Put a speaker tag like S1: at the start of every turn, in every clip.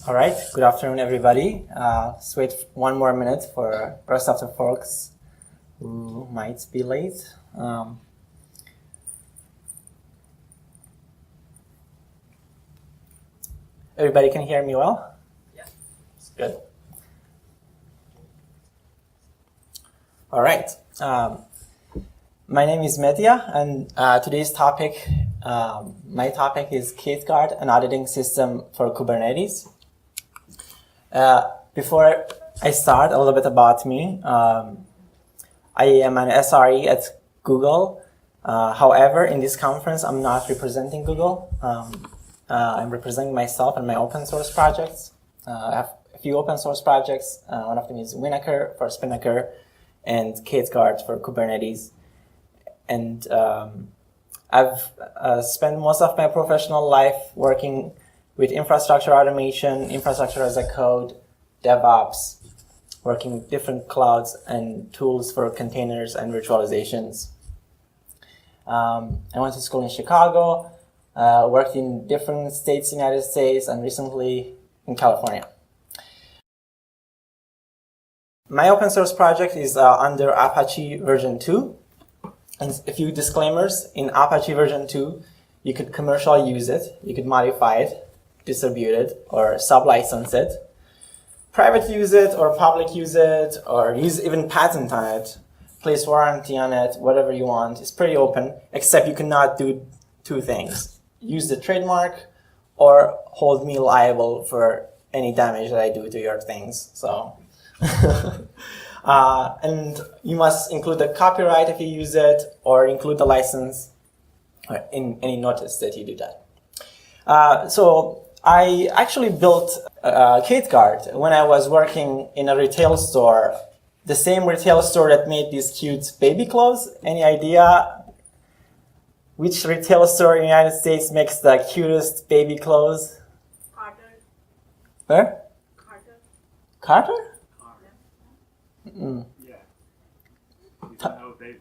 S1: All right, good afternoon, everybody. Let's wait one more minute for the rest of the folks who might be late. Everybody can hear me well?
S2: Yeah.
S1: Good. All right. My name is Medya, and today's topic, my topic is K8Guard, an auditing system for Kubernetes. Before I start, a little bit about me. I am an SRE at Google. However, in this conference, I'm not representing Google. I'm representing myself and my open source projects. I have a few open source projects. One of them is Winaker for Spinnaker and K8Guard for Kubernetes. And I've spent most of my professional life working with infrastructure automation, infrastructure as a code, DevOps, working with different clouds and tools for containers and virtualizations. I went to school in Chicago, worked in different states in the United States, and recently in California. My open source project is under Apache version 2. And a few disclaimers: in Apache version 2, you could commercially use it, you could modify it, distribute it, or sub-license it. Private use it, or public use it, or use even patent on it, place warranty on it, whatever you want. It's pretty open, except you cannot do two things: use the trademark or hold me liable for any damage that I do to your things. So, and you must include the copyright if you use it, or include the license in any notice that you do that. So I actually built K8Guard when I was working in a retail store, the same retail store that made these cute baby clothes. Any idea which retail store in the United States makes the cutest baby clothes?
S2: Carter.
S1: Where?
S2: Carter.
S1: Carter?
S2: Yeah. You don't know baby.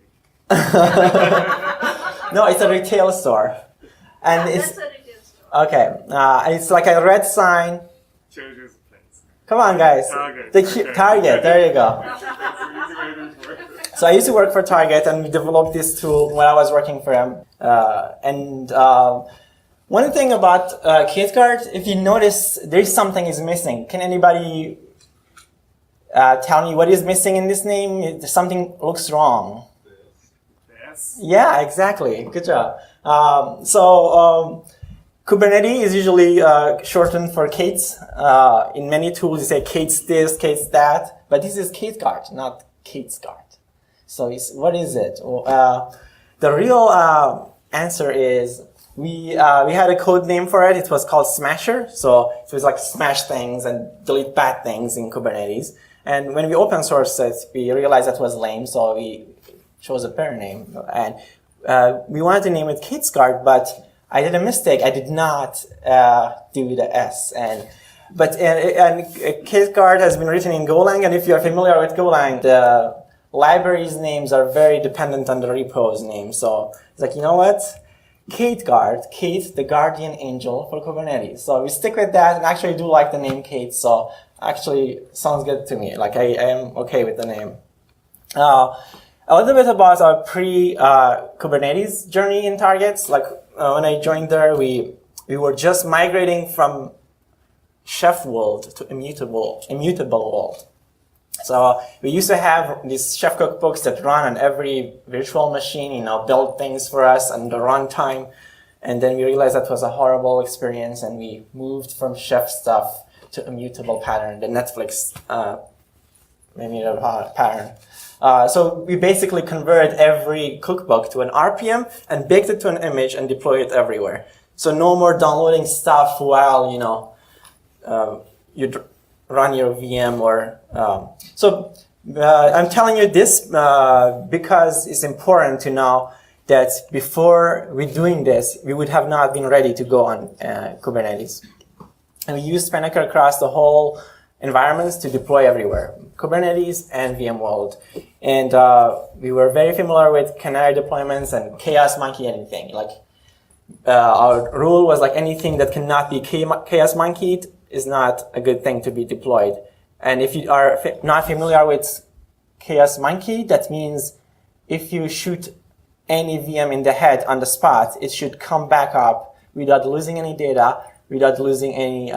S1: No, it's a retail store. And
S2: Yeah,
S1: it's
S2: that's a retail store.
S1: okay. It's like a red sign.
S3: Children's place.
S1: Come on, guys.
S3: Target.
S1: Target. There you go. So I used to work for Target, and we developed this tool when I was working for them. One thing about K8Guard, if you notice, there's something is missing. Can anybody tell me what is missing in this name? Something looks wrong.
S3: Yes.
S1: Yeah, exactly. Good job. Kubernetes is usually shortened for K8s. In many tools, you say K8s this, K8s that, but this is K8Guard, not K8Guard. So what is it? The real answer is we had a code name for it. It was called Smasher. So it was like smash things and delete bad things in Kubernetes. And when we open sourced it, we realized that was lame, so we chose a better name. And we wanted to name it K8Guard, but I did a mistake. I did not do the S. But K8Guard has been written in Golang, and if you're familiar with Golang, the libraries' names are very dependent on the repo's name. So it's like, you know what? K8Guard, K8, the guardian angel for Kubernetes. So we stick with that, and actually do like the name K8, so actually sounds good to me. Like I am okay with the name. A little bit about our pre-Kubernetes journey in Targets. Like when I joined there, we were just migrating from Chef world to immutable world. So we used to have these Chef cookbooks that run on every virtual machine, build things for us on the runtime. And then we realized that was a horrible experience, and we moved from Chef stuff to immutable pattern, the Netflix pattern. So we basically converted every cookbook to an RPM and baked it to an image and deployed it everywhere. So no more downloading stuff while, you run your VM or... I'm telling you this because it's important to know that before we're doing this, we would have not been ready to go on Kubernetes. And we used Spinnaker across the whole environments to deploy everywhere, Kubernetes and VMworld. And we were very familiar with canary deployments and chaos monkey anything. Like our rule was like anything that cannot be chaos monkeyed is not a good thing to be deployed. And if you are not familiar with Chaos Monkey, that means if you shoot any VM in the head on the spot, it should come back up without losing any data, without losing any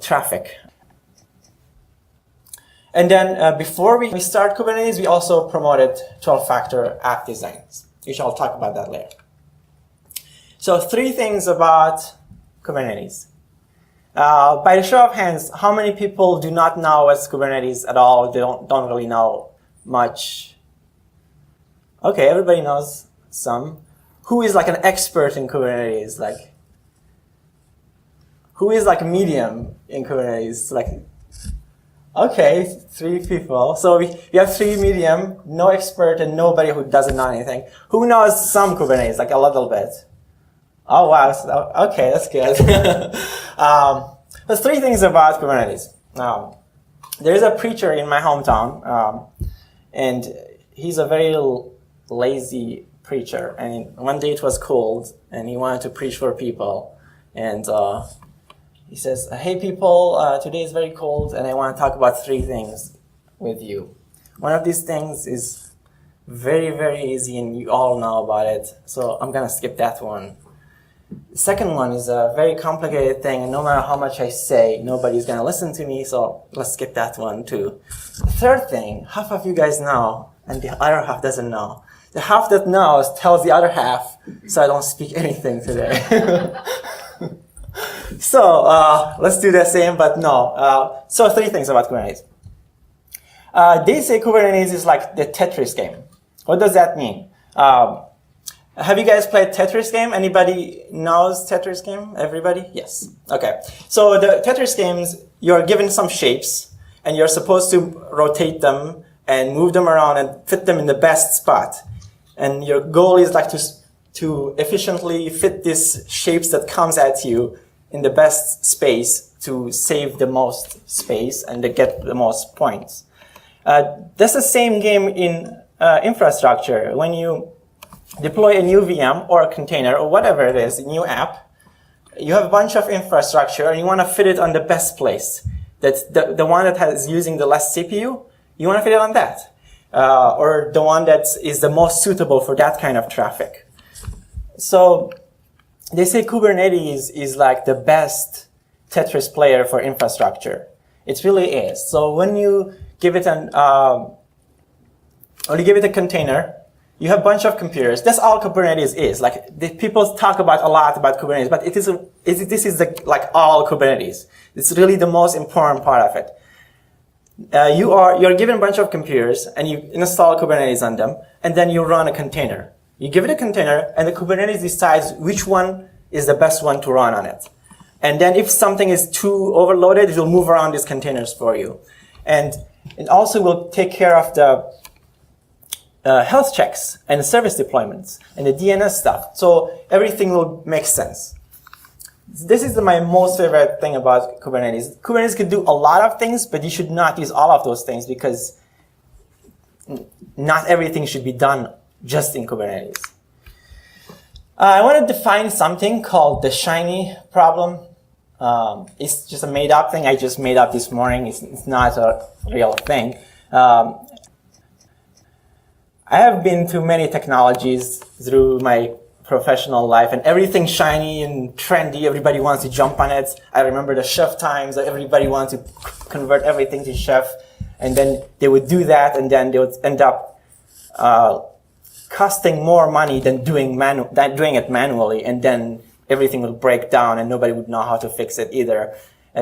S1: traffic. And then before we start Kubernetes, we also promoted 12-factor app designs, which I'll talk about that later. So 3 things about Kubernetes. By the show of hands, how many people do not know what's Kubernetes at all? They don't really know much. Okay, everybody knows some. Who is like an expert in Kubernetes? Like, who is like a medium in Kubernetes? Like, okay, 3 people. So we have 3 medium, no expert, and nobody who doesn't know anything. Who knows some Kubernetes, like a little bit? Oh, wow. So, okay, that's good. There's 3 things about Kubernetes. There's a preacher in my hometown, and he's a very lazy preacher. And one day it was cold, and he wanted to preach for people. And he says, hey, people, today is very cold, and I want to talk about 3 things with you. One of these things is very, very easy, and you all know about it. So I'm going to skip that one. The second one is a very complicated thing, and no matter how much I say, nobody's going to listen to me, so let's skip that one too. The third thing, half of you guys know, and the other half doesn't know. The half that knows tells the other half, so I don't speak anything today. So let's do the same, but no. So 3 things about Kubernetes. They say Kubernetes is like the Tetris game. What does that mean? Have you guys played Tetris game? Anybody knows Tetris game? Everybody? Yes. Okay. So the Tetris games, you're given some shapes, and you're supposed to rotate them and move them around and fit them in the best spot. And your goal is like to efficiently fit these shapes that comes at you in the best space to save the most space and to get the most points. That's the same game in infrastructure. When you deploy a new VM or a container or whatever it is, a new app, you have a bunch of infrastructure and you want to fit it on the best place. That's the one that is using the less CPU, you want to fit it on that. Or the one that is the most suitable for that kind of traffic. So they say Kubernetes is like the best Tetris player for infrastructure. It really is. So when you give it a container, you have a bunch of computers. That's all Kubernetes is. Like people talk a lot about Kubernetes, but this is like all Kubernetes. It's really the most important part of it. You're given a bunch of computers and you install Kubernetes on them, and then you run a container. You give it a container, and the Kubernetes decides which one is the best one to run on it. And then if something is too overloaded, it will move around these containers for you. And it also will take care of the health checks and the service deployments and the DNS stuff. So everything will make sense. This is my most favorite thing about Kubernetes. Kubernetes can do a lot of things, but you should not use all of those things because not everything should be done just in Kubernetes. I want to define something called the shiny problem. It's just a made-up thing I just made up this morning. It's not a real thing. I have been to many technologies through my professional life, and everything shiny and trendy, everybody wants to jump on it. I remember the Chef times, everybody wants to convert everything to Chef, and then they would do that, and then they would end up costing more money than doing it manually, and then everything will break down and nobody would know how to fix it either,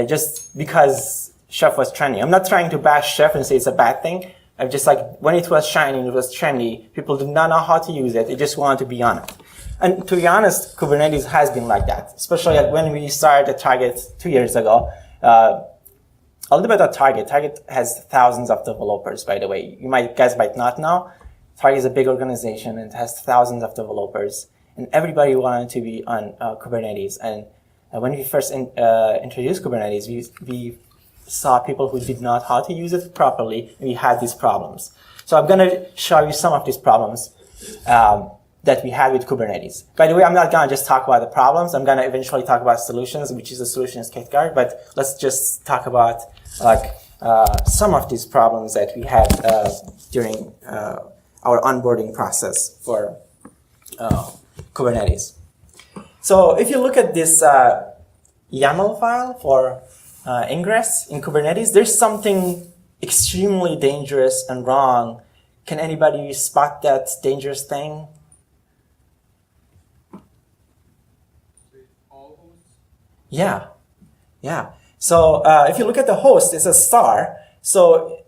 S1: just because Chef was trendy. I'm not trying to bash Chef and say it's a bad thing. I'm just like, when it was shiny, it was trendy, people did not know how to use it. They just wanted to be on it. And to be honest, Kubernetes has been like that, especially when we started at Target 2 years ago. A little bit of Target. Target has thousands of developers, by the way. You guys might not know. Target is a big organization and it has thousands of developers. And everybody wanted to be on Kubernetes. And when we first introduced Kubernetes, we saw people who did not know how to use it properly, and we had these problems. So I'm going to show you some of these problems. that we had with Kubernetes. By the way, I'm not going to just talk about the problems. I'm going to eventually talk about solutions, which is the solution is K8Guard. But let's just talk about some of these problems that we had during our onboarding process for Kubernetes. So if you look at this YAML file for ingress in Kubernetes, there's something extremely dangerous and wrong. Can anybody spot that dangerous thing? Yeah. So if you look at the host, it's a star. So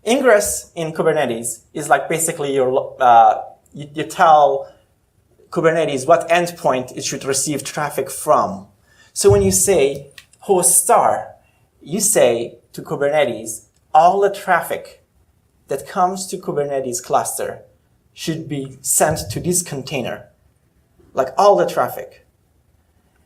S1: ingress in Kubernetes is like basically you tell Kubernetes what endpoint it should receive traffic from. So when you say host star, you say to Kubernetes, all the traffic that comes to Kubernetes cluster should be sent to this container, like all the traffic.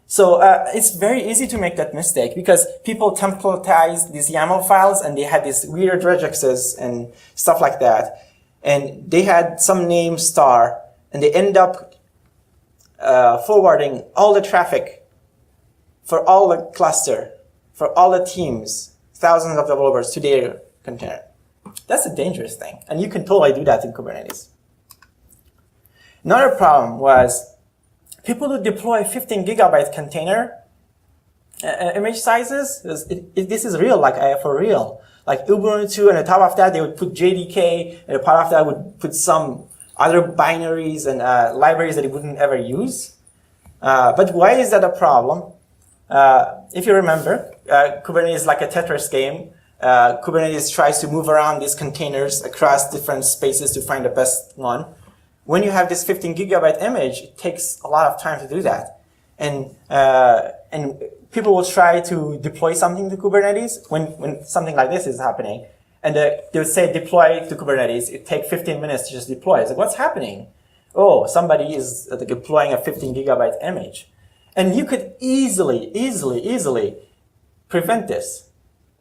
S1: So it's very easy to make that mistake because people templatize these YAML files and they had these weird regexes and stuff like that. And they had some name star and they end up forwarding all the traffic for all the cluster, for all the teams, thousands of developers to their container. That's a dangerous thing. And you can totally do that in Kubernetes. Another problem was people who deploy 15 gigabyte container image sizes. This is real, for real. Like Ubuntu, and on top of that, they would put JDK, and on top of that would put some other binaries and libraries that it wouldn't ever use. But why is that a problem? If you remember, Kubernetes is like a Tetris game. Kubernetes tries to move around these containers across different spaces to find the best one. When you have this 15 gigabyte image, it takes a lot of time to do that. And people will try to deploy something to Kubernetes when something like this is happening. And they would say deploy to Kubernetes. It takes 15 minutes to just deploy. It's like, what's happening? Oh, somebody is deploying a 15 gigabyte image. And you could easily prevent this.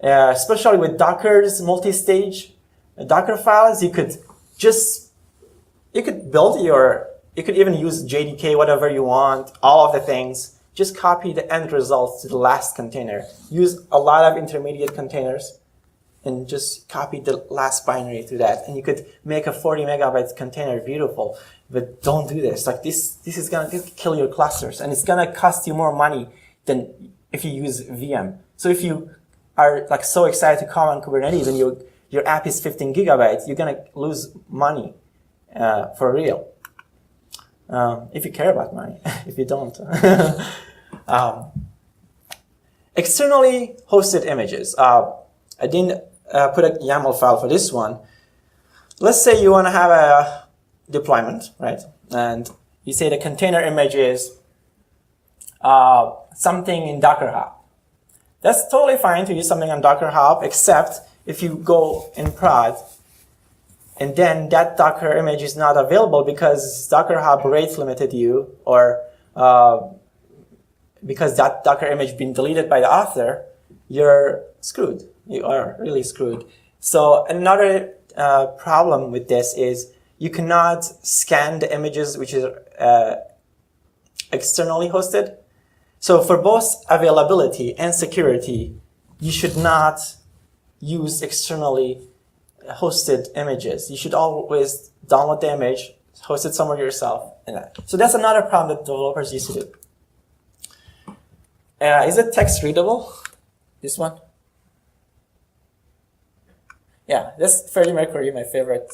S1: Especially with Docker's multi-stage Docker files, you could build you could even use JDK, whatever you want, all of the things. Just copy the end results to the last container. Use a lot of intermediate containers and just copy the last binary to that. And you could make a 40 megabyte container beautiful. But don't do this. Like this is going to kill your clusters. And it's going to cost you more money than if you use VM. So if you are so excited to come on Kubernetes and your app is 15 gigabytes, you're going to lose money for real. If you care about money. If you don't. Externally hosted images. I didn't put a YAML file for this one. Let's say you want to have a deployment, right? And you say the container image is something in Docker Hub. That's totally fine to use something on Docker Hub, except if you go in prod and then that Docker image is not available because Docker Hub rate limited you, or because that Docker image been deleted by the author, you're screwed. You are really screwed. So another problem with this is you cannot scan the images which is externally hosted. So for both availability and security, you should not use externally hosted images. You should always download the image, host it somewhere yourself. So that's another problem that developers used to do. Is it text readable? This one? Yeah, that's Freddie Mercury, my favorite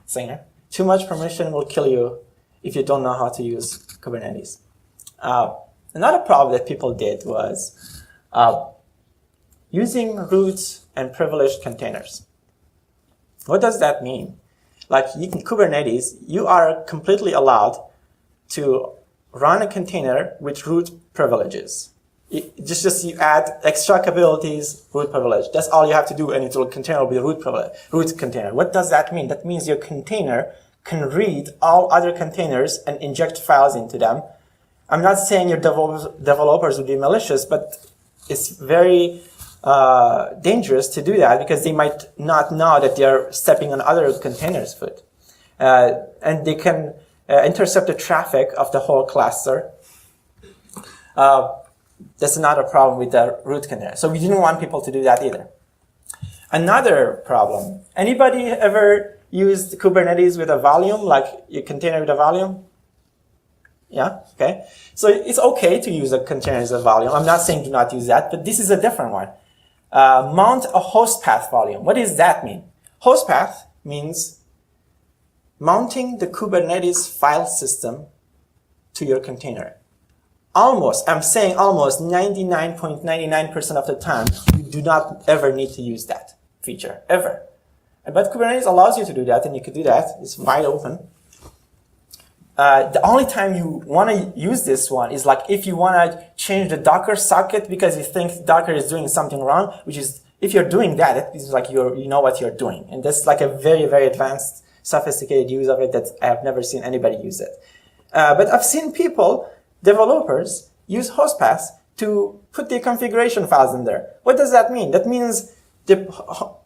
S1: singer. Too much permission will kill you if you don't know how to use Kubernetes. Another problem that people did was using root and privileged containers. What does that mean? Like in Kubernetes, you are completely allowed to run a container with root privileges. Just you add extra capabilities, root privilege. That's all you have to do, and the container will be root container. What does that mean? That means your container can read all other containers and inject files into them. I'm not saying your developers would be malicious, but it's very dangerous to do that because they might not know that they are stepping on other containers' foot. And they can intercept the traffic of the whole cluster. That's not a problem with the root container. So we didn't want people to do that either. Another problem. Anybody ever used Kubernetes with a volume, like your container with a volume? Yeah, okay. So it's okay to use a container as a volume. I'm not saying do not use that, but this is a different one. Mount a host path volume. What does that mean? Host path means mounting the Kubernetes file system to your container. Almost, I'm saying almost 99.99% of the time, you do not ever need to use that feature, ever. But Kubernetes allows you to do that, and you could do that. It's wide open. The only time you want to use this one is like if you want to change the Docker socket because you think Docker is doing something wrong, which is, if you're doing that, it's like you know what you're doing. And that's like a very, very advanced, sophisticated use of it that I have never seen anybody use it. But I've seen people, developers, use host paths to put the configuration files in there. What does that mean? That means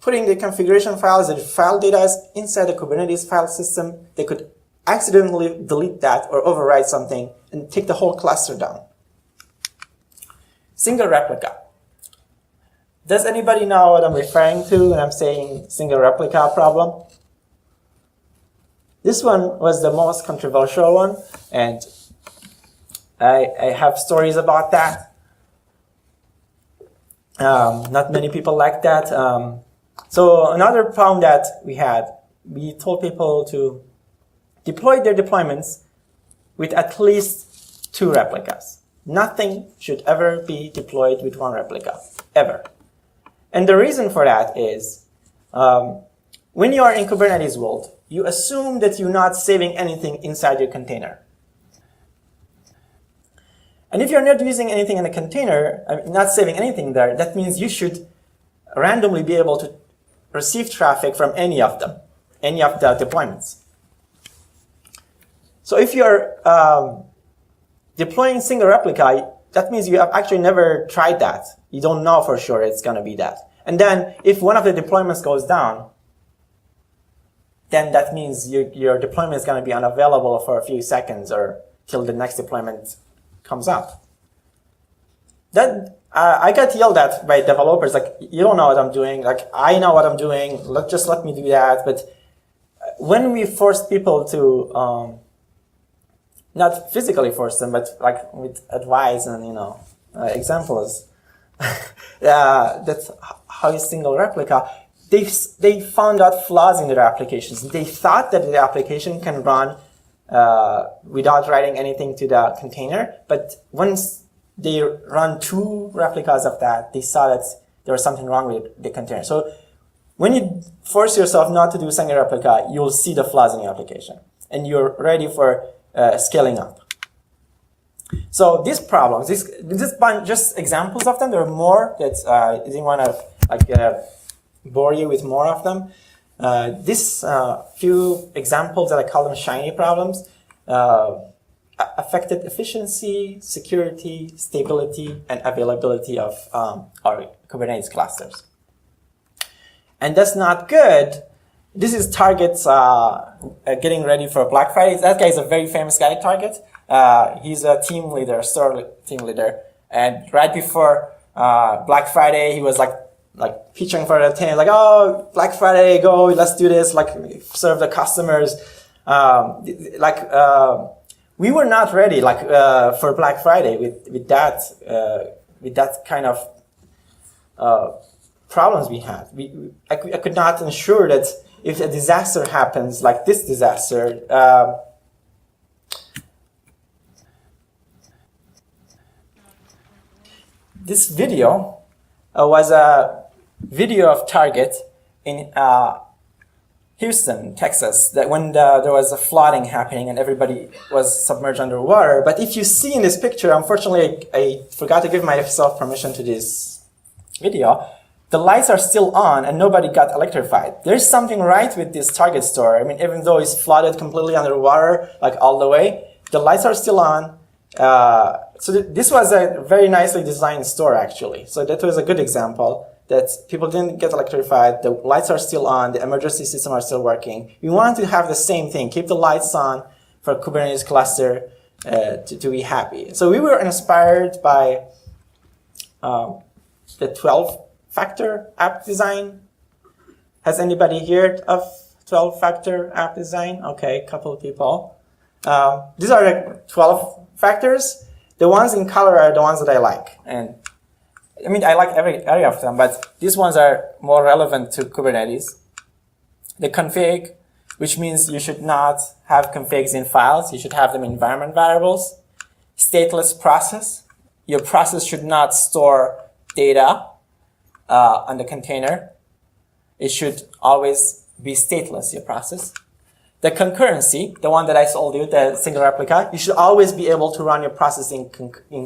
S1: putting the configuration files and file data inside the Kubernetes file system. They could accidentally delete that or overwrite something and take the whole cluster down. Single replica. Does anybody know what I'm referring to when I'm saying single replica problem? This one was the most controversial one, and I have stories about that. Not many people like that. So another problem that we told people to deploy their deployments with at least 2 replicas. Nothing should ever be deployed with 1 replica, ever. And the reason for that is when you are in Kubernetes world, you assume that you're not saving anything inside your container. And if you're not using anything in a container, not saving anything there, that means you should randomly be able to receive traffic from any of them, any of the deployments. So if you're deploying single replica, that means you have actually never tried that. You don't know for sure it's going to be that. And then if one of the deployments goes down, then that means your deployment is going to be unavailable for a few seconds or till the next deployment comes up. That I got yelled at by developers, like, you don't know what I'm doing. Like, I know what I'm doing. Just let me do that. But when we forced people to not physically force them, but like with advice and examples, that's how you single replica. They found out flaws in their applications. They thought that the application can run without writing anything to the container, but once they run 2 replicas of that, they saw that there was something wrong with the container. So when you force yourself not to do single replica, you'll see the flaws in your application, and you're ready for scaling up. So these problems, this bunch, just examples of them. There are more that I didn't want to bore you with more of them. This few examples that I call them shiny problems affected efficiency, security, stability, and availability of our Kubernetes clusters. And that's not good. This is Target's getting ready for Black Friday. That guy is a very famous guy, Target. He's a team leader, store team leader. And right before Black Friday, he was like pitching for the team, like, oh, Black Friday, go, let's do this, like serve the customers. We were not ready, for Black Friday with that kind of problems we had. I could not ensure that if a disaster happens, like this disaster, this video was a video of Target in Houston, Texas, that when there was a flooding happening and everybody was submerged underwater. But if you see in this picture, unfortunately, I forgot to give myself permission to this video. The lights are still on and nobody got electrified. There's something right with this Target store. I mean, even though it's flooded completely underwater, like all the way, the lights are still on. So this was a very nicely designed store, actually. So that was a good example that people didn't get electrified. The lights are still on. The emergency system are still working. We want to have the same thing. Keep the lights on for Kubernetes cluster to be happy. So we were inspired by the 12-factor app design. Has anybody heard of 12-factor app design? Okay, a couple of people. These are the 12 factors. The ones in color are the ones that I like. And I mean, I like every area of them, but these ones are more relevant to Kubernetes. The config, which means you should not have configs in files. You should have them in environment variables. Stateless process. Your process should not store data on the container. It should always be stateless, your process. The concurrency, the one that I told you, the single replica, you should always be able to run your process in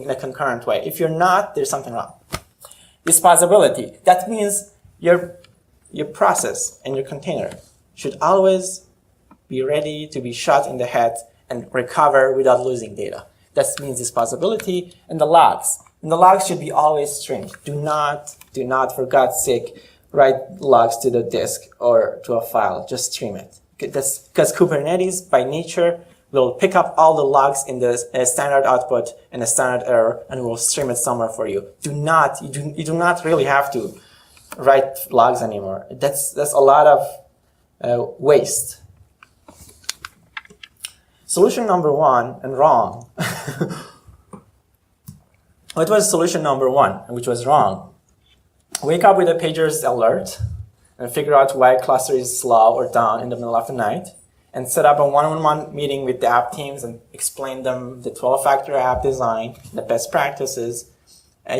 S1: a concurrent way. If you're not, there's something wrong. Disposability, that means your process and your container should always be ready to be shot in the head and recover without losing data. That means disposability. And the logs. And the logs should be always streamed. Do not, for God's sake, write logs to the disk or to a file. Just stream it. That's because Kubernetes, by nature, will pick up all the logs in the standard output and the standard error and will stream it somewhere for you. You do not really have to write logs anymore. That's a lot of waste. Solution number one, and wrong. What was solution number one, which was wrong? Wake up with a pager's alert and figure out why a cluster is slow or down in the middle of the night, and set up a one-on-one meeting with the app teams and explain them the 12-factor app design, the best practices.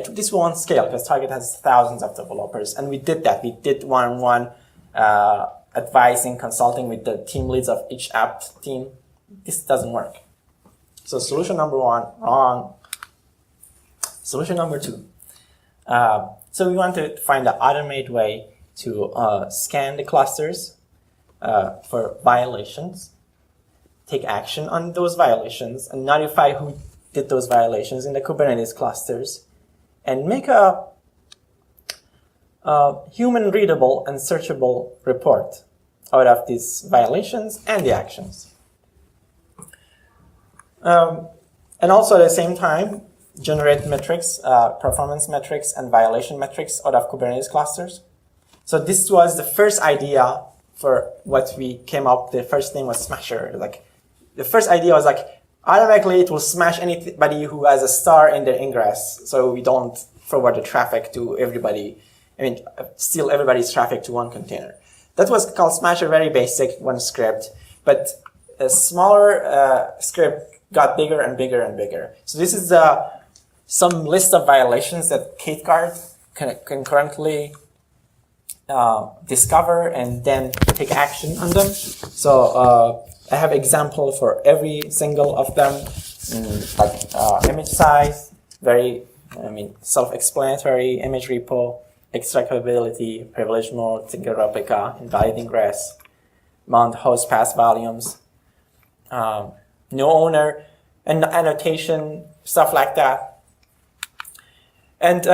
S1: This won't scale because Target has thousands of developers, and we did that. We did one-on-one advising, consulting with the team leads of each app team. This doesn't work. So solution number one, wrong. Solution number two. So we want to find an automated way to scan the clusters for violations, take action on those violations, and notify who did those violations in the Kubernetes clusters, and make a human-readable and searchable report out of these violations and the actions. And also at the same time, generate metrics, performance metrics, and violation metrics out of Kubernetes clusters. So this was the first idea for what we came up. The first name was Smasher. The first idea was automatically it will smash anybody who has a star in their ingress, so we don't forward the traffic to everybody. Steal everybody's traffic to one container. That was called Smasher, very basic, one script. But a smaller script got bigger and bigger and bigger. So this is some list of violations that K8Guard can currently discover and then take action on them. So I have example for every single of them, image size, very self-explanatory, image repo, extractability, privilege mode, single replica, invalid ingress, mount host path volumes, no owner, and annotation, stuff like that. And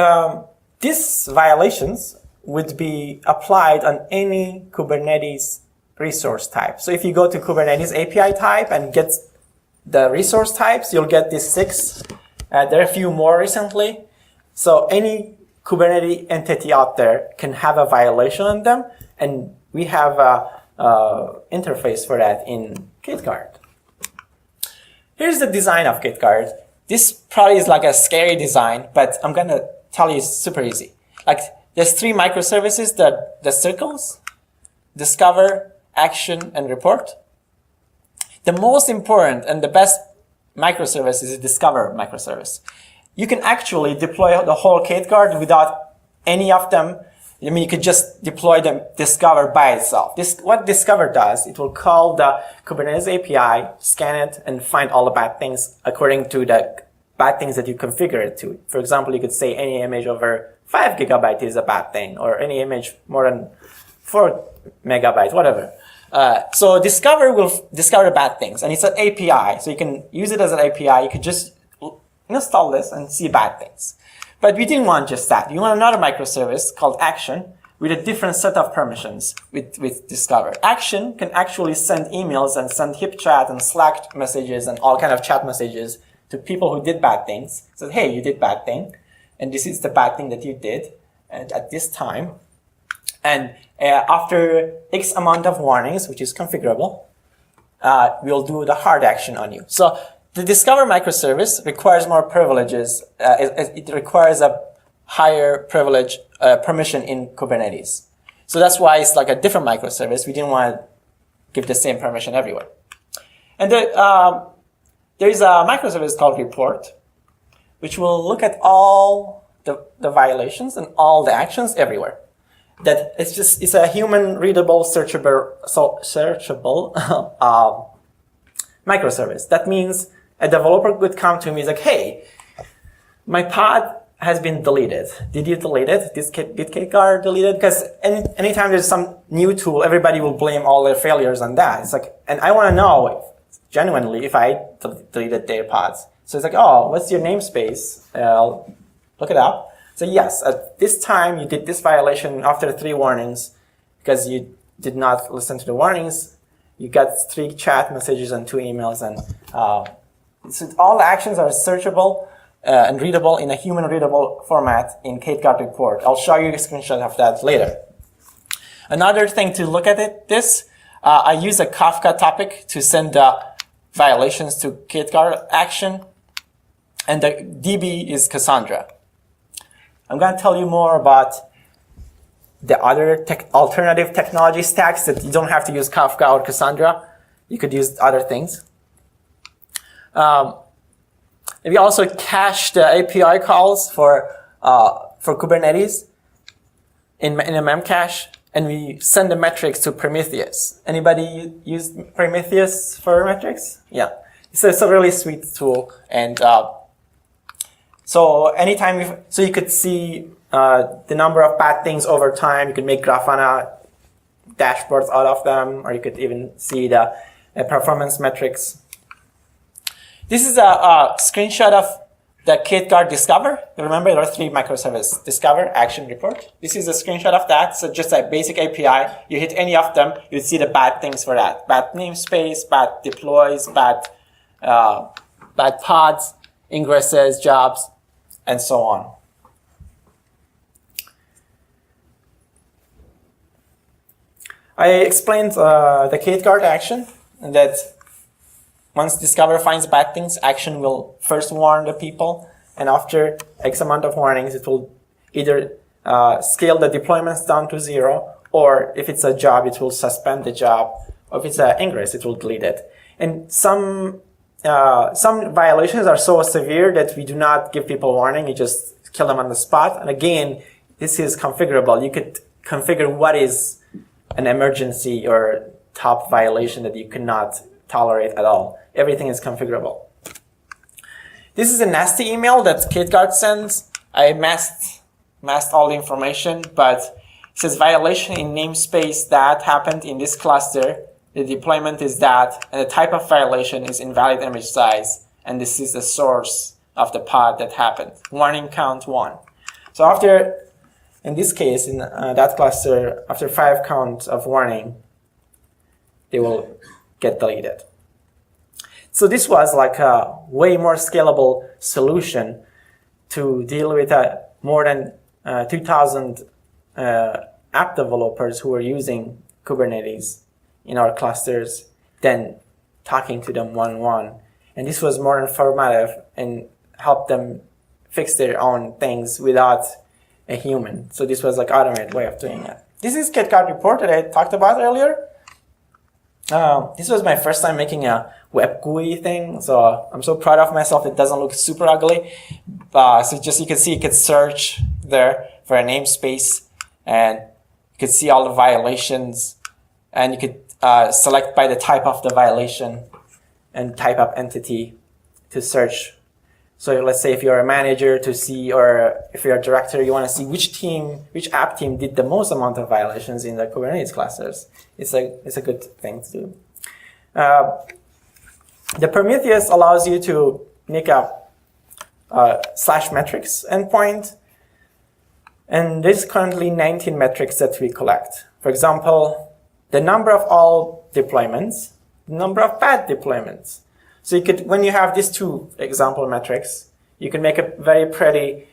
S1: these violations would be applied on any Kubernetes resource type. So if you go to Kubernetes API type and get the resource types, you'll get these 6. There are a few more recently. So any Kubernetes entity out there can have a violation on them, and we have a interface for that in K8Guard. Here's the design of K8Guard. This probably is like a scary design, but I'm going to tell you it's super easy. There's 3 microservices, the circles, discover, action, and report. The most important and the best microservice is the discover microservice. You can actually deploy the whole K8Guard without any of them. You could just deploy the discover by itself. What discover does, it will call the Kubernetes API, scan it, and find all the bad things according to the bad things that you configure it to. For example, you could say any image over 5 gigabytes is a bad thing, or any image more than 4 megabytes, whatever. So discover will discover bad things, and it's an API, so you can use it as an API. You could just install this and see bad things. But we didn't want just that. We want another microservice called action, with a different set of permissions with Discover. Action can actually send emails and send HipChat and Slack messages and all kind of chat messages to people who did bad things. So, hey, you did bad thing, and this is the bad thing that you did at this time. And after X amount of warnings, which is configurable, we'll do the hard action on you. So the Discover microservice requires more privileges. It requires a higher privilege permission in Kubernetes. So that's why it's like a different microservice. We didn't want to give the same permission everywhere. And there is a microservice called Report, which will look at all the violations and all the actions everywhere. That it's a human readable, searchable microservice. That means a developer could come to me and like, hey, my pod has been deleted. Did you delete it? Did K8Guard delete it? Because anytime there's some new tool, everybody will blame all their failures on that. It's like, and I want to know genuinely if I deleted their pods. So it's like, oh, what's your namespace? I'll look it up. So yes, at this time you did this violation after 3 warnings because you did not listen to the warnings. You got 3 chat messages and 2 emails, and so all the actions are searchable and readable in a human readable format in K8Guard report. I'll show you a screenshot of that later. Another thing to look at I use a Kafka topic to send violations to K8Guard action, and the DB is Cassandra. I'm going to tell you more about the other alternative technology stacks that you don't have to use Kafka or Cassandra. You could use other things. We also cache the API calls for Kubernetes in a memcache, and we send the metrics to Prometheus. Anybody use Prometheus for metrics? Yeah, it's a really sweet tool, and so anytime so you could see the number of bad things over time. You could make Grafana dashboards out of them, or you could even see the performance metrics. This is a screenshot of the K8Guard Discover. Remember, there are 3 microservices: Discover, Action, Report. This is a screenshot of that. So just a basic API. You hit any of them, you see the bad things for that: bad namespace, bad deploys, bad pods, ingresses, jobs, and so on. I explained the K8Guard action, and that once Discover finds bad things, action will first warn the people, and after X amount of warnings, it will either scale the deployments down to 0, or if it's a job, it will suspend the job, or if it's an ingress, it will delete it. And some violations are so severe that we do not give people warning, you just kill them on the spot. And again, this is configurable. You could configure what is an emergency or top violation that you cannot tolerate at all. Everything is configurable. This is a nasty email that K8Guard sends. I masked all the information, but it says violation in namespace that happened in this cluster. The deployment is that, and the type of violation is invalid image size, and this is the source of the pod that happened. Warning count 1. So after, in this case, in that cluster, after 5 counts of warning, they will get deleted. So this was like a way more scalable solution to deal with more than 2,000 app developers who were using Kubernetes in our clusters than talking to them one-on-one. And this was more informative and helped them fix their own things without a human. So this was like automated way of doing it. This is K8Guard report that I talked about earlier. This was my first time making a web GUI thing, so I'm so proud of myself. It doesn't look super ugly. So just you can see, you could search there for a namespace, and you could see all the violations, and you could select by the type of the violation and type of entity to search. So let's say if you're a manager to see, or if you're a director, you want to see which app team did the most amount of violations in the Kubernetes clusters. It's a good thing to do. The Prometheus allows you to make a /metrics endpoint, And there's currently 19 metrics that we collect. For example, the number of all deployments, the number of bad deployments. So you could, when you have these two example metrics, you can make a very pretty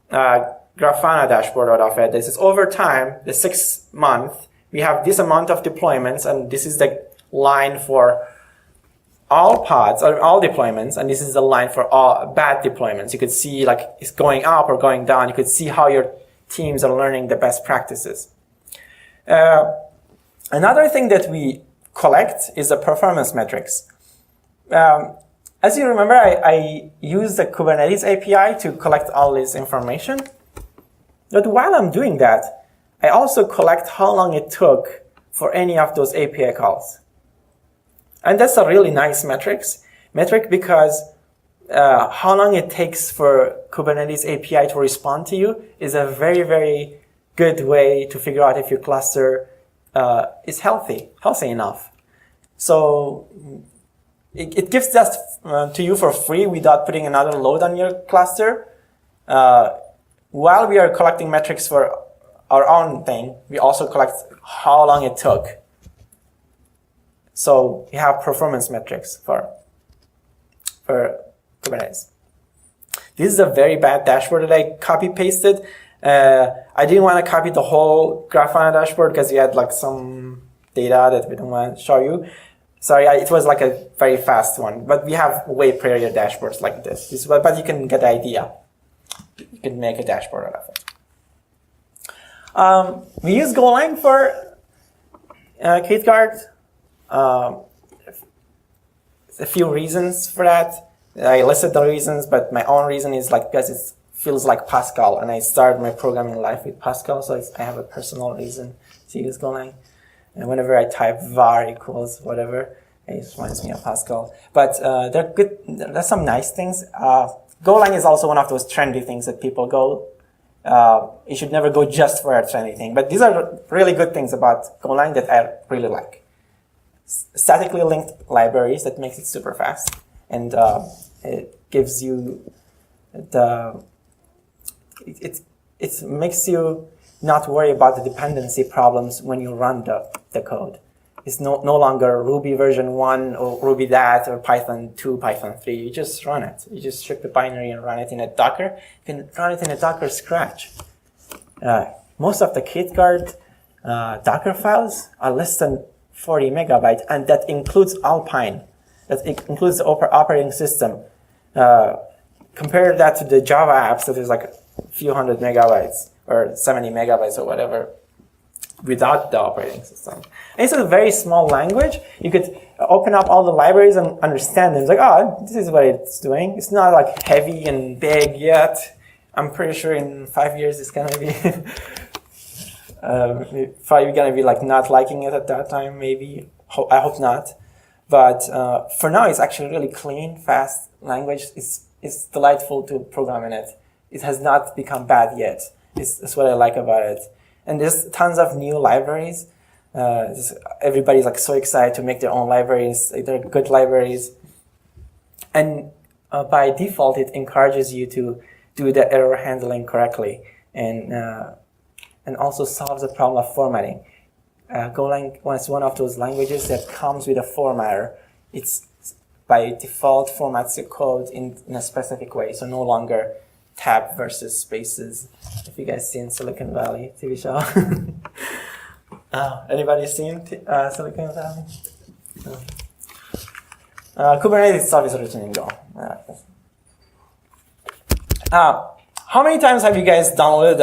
S1: Grafana dashboard out of it. This is over time, the 6 month, we have this amount of deployments, and this is the line for all pods or all deployments, and this is the line for all bad deployments. You could see like it's going up or going down. You could see how your teams are learning the best practices. Another thing that we collect is the performance metrics. As you remember, I used the Kubernetes API to collect all this information. But while I'm doing that, I also collect how long it took for any of those API calls. And that's a really nice metric because how long it takes for Kubernetes API to respond to you is a very, very good way to figure out if your cluster is healthy enough. So it gives that to you for free without putting another load on your cluster. While we are collecting metrics for our own thing, we also collect how long it took. So we have performance metrics for Kubernetes. This is a very bad dashboard that I copy-pasted. I didn't want to copy the whole Grafana dashboard because we had like some data that we don't want to show you. Sorry, it was like a very fast one, but we have way prettier dashboards like this. But you can get the idea. You can make a dashboard out of it. We use Golang for K8Guard. A few reasons for that. I listed the reasons, but my own reason is like because it feels like Pascal, and I started my programming life with Pascal, so I have a personal reason to use Golang. And whenever I type var equals whatever, it just reminds me of Pascal. But they're good. There's some nice things. Golang is also one of those trendy things that people go. You should never go just for a trendy thing. But these are really good things about Golang that I really like. Statically linked libraries that makes it super fast, and it gives you it makes you not worry about the dependency problems when you run the code. It's no longer Ruby version 1 or Ruby that or Python 2, Python 3. You just run it. You just strip the binary and run it in a Docker. You can run it in a Docker scratch. Most of the K8Guard Docker files are less than 40 megabytes, and that includes Alpine. That includes the operating system. Compare that to the Java apps that is like a few hundred megabytes or 70 megabytes or whatever without the operating system. And it's a very small language. You could open up all the libraries and understand them. It's like, oh, this is what it's doing. It's not like heavy and big yet. I'm pretty sure in 5 years it's going to be probably going to be like not liking it at that time, maybe. I hope not. But for now, it's actually really clean, fast language. It's delightful to program in it. It has not become bad yet. That's what I like about it. And there's tons of new libraries. Everybody's like so excited to make their own libraries. They're good libraries. And by default, it encourages you to do the error handling correctly and also solves the problem of formatting. Golang is one of those languages that comes with a formatter. It's by default formats your code in a specific way, so no longer tab versus spaces. If you guys seen Silicon Valley TV show. Anybody seen Silicon Valley? No. Kubernetes itself is written in Go. How many times have you guys downloaded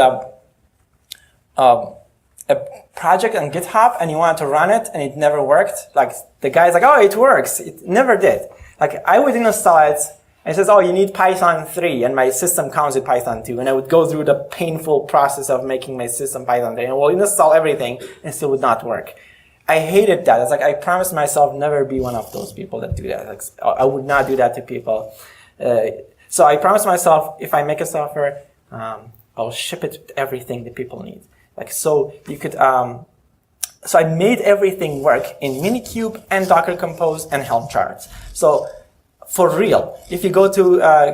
S1: a project on GitHub and you wanted to run it and it never worked? Like the guy's like, oh, it works. It never did. Like I would install it and it says, oh, you need Python 3 and my system comes with Python 2. And I would go through the painful process of making my system Python 3 and we'll install everything and it still would not work. I hated that. It's like I promised myself never be one of those people that do that. Like, I would not do that to people. So I promised myself if I make a software, I'll ship it with everything that people need. Like so you could so I made everything work in Minikube and Docker Compose and Helm charts. So for real, if you go to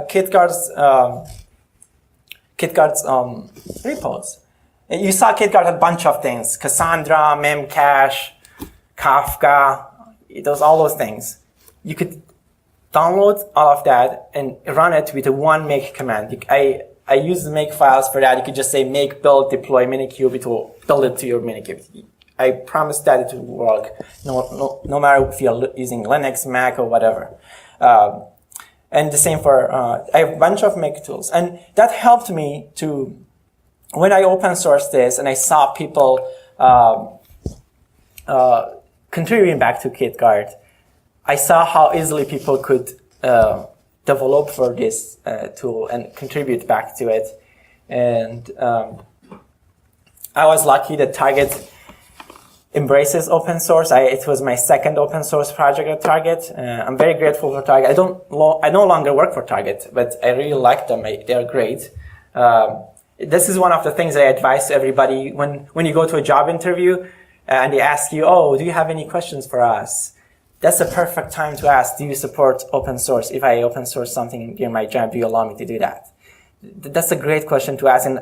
S1: K8Guard's repos, You saw K8Guard had a bunch of things: Cassandra, Memcache, Kafka, all those things. You could download all of that and run it with a one make command. I use the make files for that. You could just say make, build, deploy minikube. It will build it to your minikube. I promise that it will work, no matter if you're using Linux, Mac, or whatever. And the same for, I have a bunch of make tools. And that helped me to, when I open sourced this and I saw people contributing back to K8Guard, I saw how easily people could develop for this tool and contribute back to it. And I was lucky that Target embraces open source. It was my second open source project at Target. I'm very grateful for Target. I no longer work for Target, but I really like them. They're great. This is one of the things I advise to everybody when you go to a job interview and they ask you, oh, do you have any questions for us? That's the perfect time to ask, do you support open source? If I open source something during my job, do you allow me to do that? That's a great question to ask. And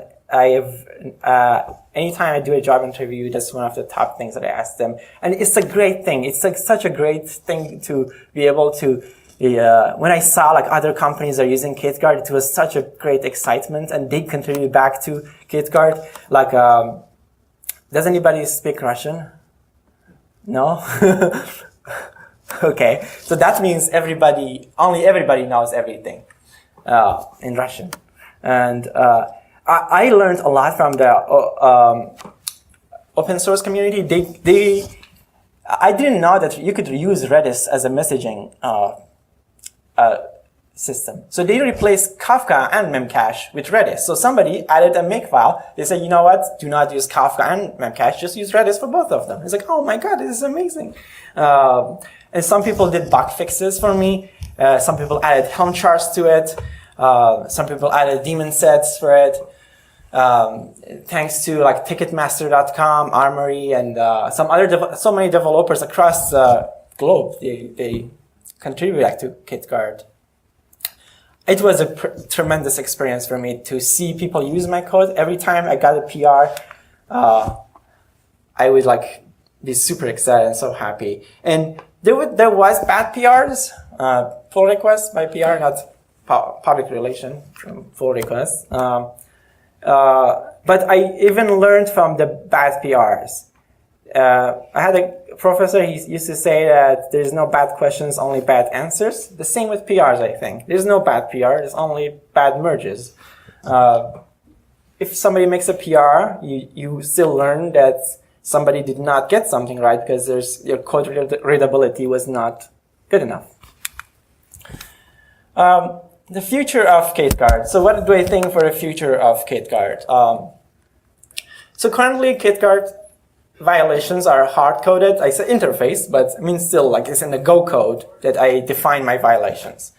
S1: anytime I do a job interview, that's one of the top things that I ask them. And it's a great thing. It's like such a great thing to be able to, when I saw like other companies are using K8Guard, it was such a great excitement and they contribute back to K8Guard. Like, does anybody speak Russian? No? Okay. So that means only everybody knows everything, in Russian. And, I learned a lot from the open source community. I didn't know that you could use Redis as a messaging system. So they replaced Kafka and Memcache with Redis. So somebody added a makefile. They said, you know what? Do not use Kafka and Memcache. Just use Redis for both of them. It's like, oh my God, this is amazing. And some people did bug fixes for me. Some people added Helm charts to it. Some people added daemon sets for it. Thanks to like Ticketmaster.com, Armory, and so many developers across the globe, they contribute back to K8Guard. It was a tremendous experience for me to see people use my code. Every time I got a PR, I would like be super excited and so happy. And there was bad PRs, pull requests by PR, not public relation from pull requests. But I even learned from the bad PRs. I had a professor, he used to say that there's no bad questions, only bad answers. The same with PRs, I think. There's no bad PR, there's only bad merges. If somebody makes a PR, you still learn that somebody did not get something right because your code readability was not good enough. The future of K8Guard. So what do I think for the future of K8Guard? So currently K8Guard violations are hard-coded. I say interface, but I mean still like it's in the Go code that I define my violations.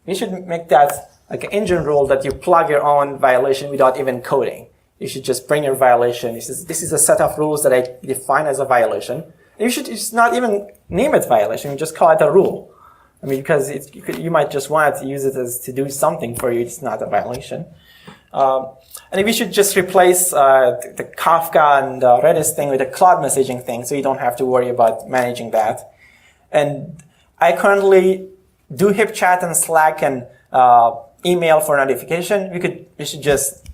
S1: We should make that like an engine rule that you plug your own violation without even coding. You should just bring your violation. This is a set of rules that I define as a violation. And you should just not even name it violation. You just call it a rule. I mean, because you might just want to use it to do something for you. It's not a violation. And we should just replace the Kafka and the Redis thing with a cloud messaging thing, so you don't have to worry about managing that. And I currently do HipChat and Slack and email for notification. We should just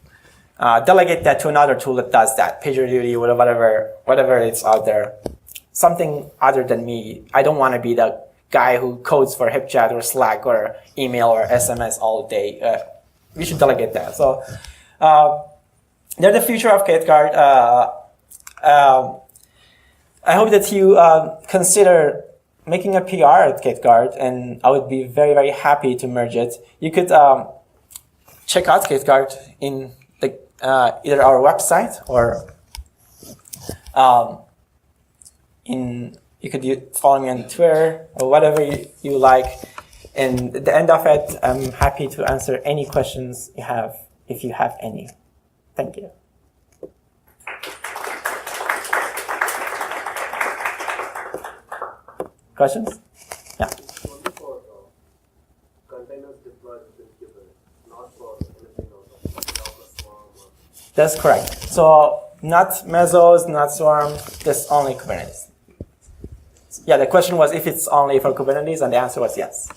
S1: delegate that to another tool that does that, PagerDuty or whatever it's out there. Something other than me. I don't want to be the guy who codes for HipChat or Slack or email or SMS all day. We should delegate that. So they're the future of K8Guard. I hope that you consider making a PR at K8Guard, and I would be very, very happy to merge it. You could check out K8Guard in either our website or you could follow me on Twitter or whatever you like. And at the end of it, I'm happy to answer any questions you have, if you have any. Thank you. Questions? Yeah.
S4: Only for containers deployed within Kubernetes, not for anything else, like Docker Swarm or
S1: That's correct. So not Mesos, not Swarm, just only Kubernetes. Yeah, the question was if it's only for Kubernetes, and the answer was yes.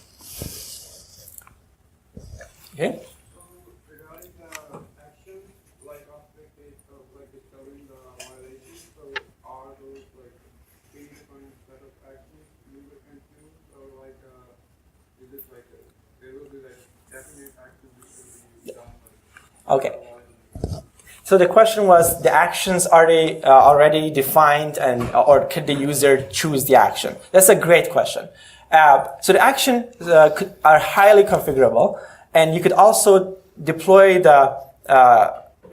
S1: Okay.
S4: So regarding the actions, like after like discovering the violation, so are those like predefined set of actions user can choose, or like is it like there will be like definite actions which will be done?
S1: Okay. So the question was, the actions, are they already defined, and or could the user choose the action? That's a great question. So the actions are highly configurable, and you could also deploy the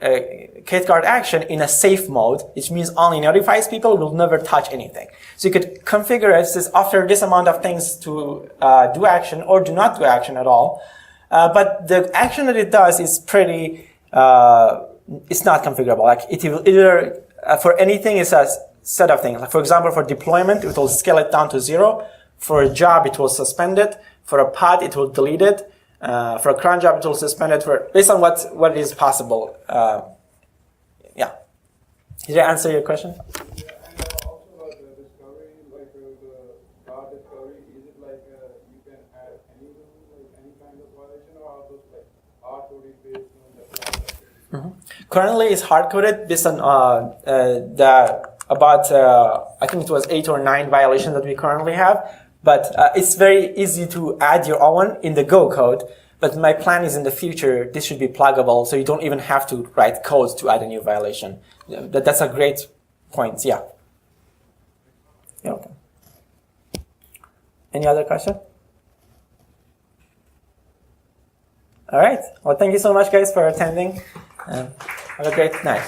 S1: K8Guard action in a safe mode, which means only notifies people, will never touch anything. So you could configure it as after this amount of things to do action or do not do action at all. But the action that it does is pretty, it's not configurable. Like it will either, for anything, it's a set of things. Like for example, for deployment, it will scale it down to 0. For a job, it will suspend it. For a pod, it will delete it. For a cron job, it will suspend it based on what is possible. Yeah. Did I answer your question?
S4: Yeah, and also the discovery, like the guard discovery, is it like you can add any rule, like any kind of violation, or are those like hard-coded based on the cloud?
S1: Currently, it's hard-coded based on I think it was 8 or 9 violations that we currently have. But it's very easy to add your own in the Go code. But my plan is in the future, this should be pluggable, so you don't even have to write code to add a new violation. That's a great point, yeah. You're welcome. Any other question? All right. Well, thank you so much, guys, for attending. And have a great night.